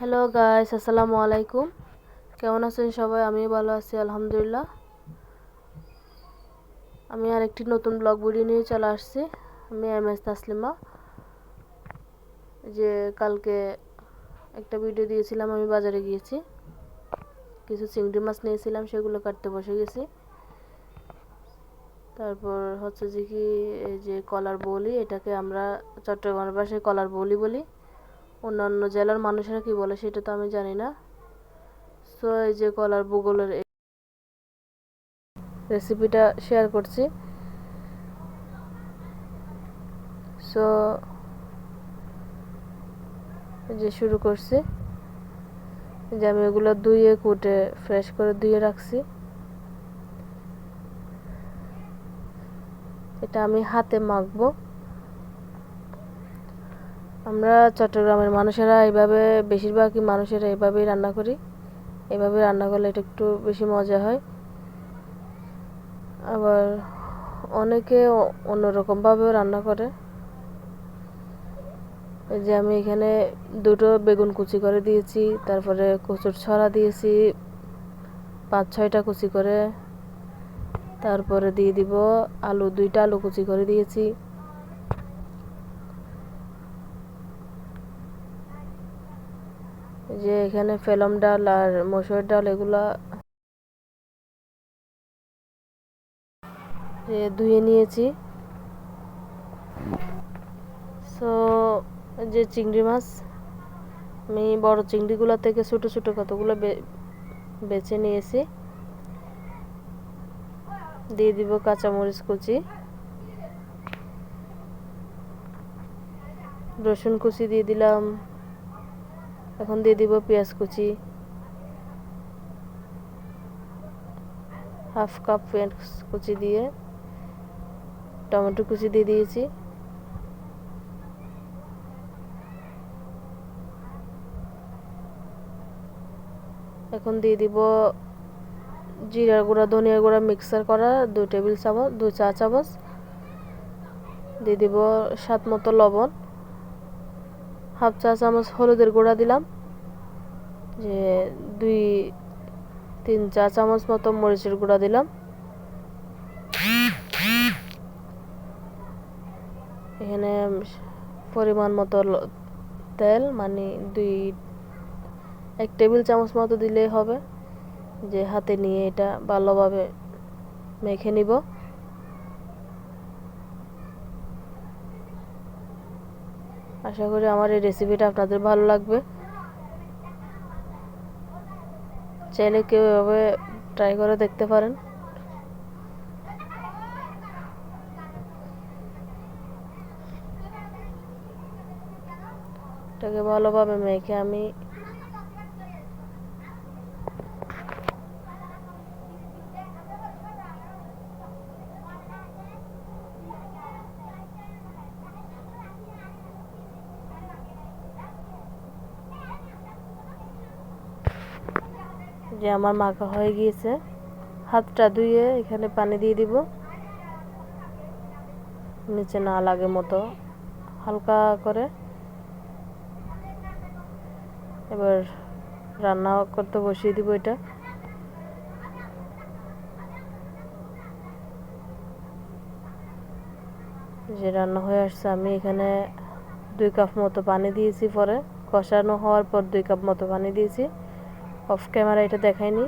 Hello guys, আসসালামু আলাইকুম। কেমন আছেন সবাই? আমি ভালো আছি আলহামদুলিল্লাহ। আমি আরেকটি নতুন ব্লগ ভিডিও নিয়ে চলে আসছি। আমি এমএস তাসলিমা। যে কালকে একটা ভিডিও দিয়েছিলাম, আমি বাজারে গিয়েছি, কিছু চিংড়ি মাছ নিয়েছিলাম, সেগুলো কাটতে বসে গেছি। তারপর হচ্ছে যে কি, এই যে কলার বলি, এটাকে আমরা চট্টগ্রামের ভাষায় কলার বলি বলি। অন্যান্য জেলার মানুষেরা কি বলে সেটা তো আমি জানি না। সো এই যে কলার বুগলের রেসিপিটা শেয়ার করছি। সো যে শুরু করছি, যে আমি এগুলো ধুয়ে কুটে ফ্রেশ করে ধুয়ে রাখছি। এটা আমি হাতে মাখবো। আমরা চট্টগ্রামের মানুষেরা এইভাবে, বেশিরভাগই মানুষেরা এইভাবেই রান্না করি। এভাবে রান্না করলে এটা একটু বেশি মজা হয়। আবার অনেকে অন্যরকমভাবেও রান্না করে। এই যে আমি এখানে দুটো বেগুন কুচি করে দিয়েছি, তারপরে কচুর ছড়া দিয়েছি 5-6টা কুচি করে, তারপরে দিয়ে দিব আলু, 2টা আলু কুচি করে দিয়েছি। যে এখানে ফেলম ডাল আর মসুর ডাল এগুলা ধুয়ে নিয়েছি। সো যে চিংড়ি মাছ, আমি বড় চিংড়িগুলো থেকে ছোটো ছোটো কতগুলো বেছে নিয়েছি। দিয়ে দিব কাঁচামরিচ কুচি, রসুন কুচি দিয়ে দিলাম। এখন দিয়ে দিব পেঁয়াজ কুচি, হাফ কাপ পেঁয়াজ কুচি দিয়ে টমেটো কুচি দিয়ে দিয়েছি। এখন দিয়ে দিব জিরার গুঁড়া, ধনিয়ার গুঁড়া মিক্সার করা 2 চা চামচ। দিয়ে দিব স্বাদ মতো লবণ, হাফ চা চামচ হলুদের গুঁড়া দিলাম, যে 2-3 চা চামচ মতো মরিচের গুঁড়া দিলাম। এখানে পরিমাণ মতো তেল, মানে 1 টেবিল চামচ মতো দিলেই হবে। যে হাতে নিয়ে এটা ভালোভাবে মেখে নিব। আশা করি আমার এই রেসিপিটা আপনাদের ভালো লাগবে। চাইলে কেউ এভাবে ট্রাই করে দেখতে পারেন। এটাকে ভালোভাবে মেখে আমি যে আমার মাখা হয়ে গিয়েছে, হাতটা ধুয়ে এখানে পানি দিয়ে দিব, নিচে না লাগে মতো হালকা করে। এবার রান্না করতে বসিয়ে দিব এটা। যে রান্না হয়ে আসছে, আমি এখানে 2 কাপ মতো পানি দিয়েছি। পরে কষানো হওয়ার পর 2 কাপ মতো পানি দিয়েছি। অফ ক্যামেরা এটা দেখাইনি।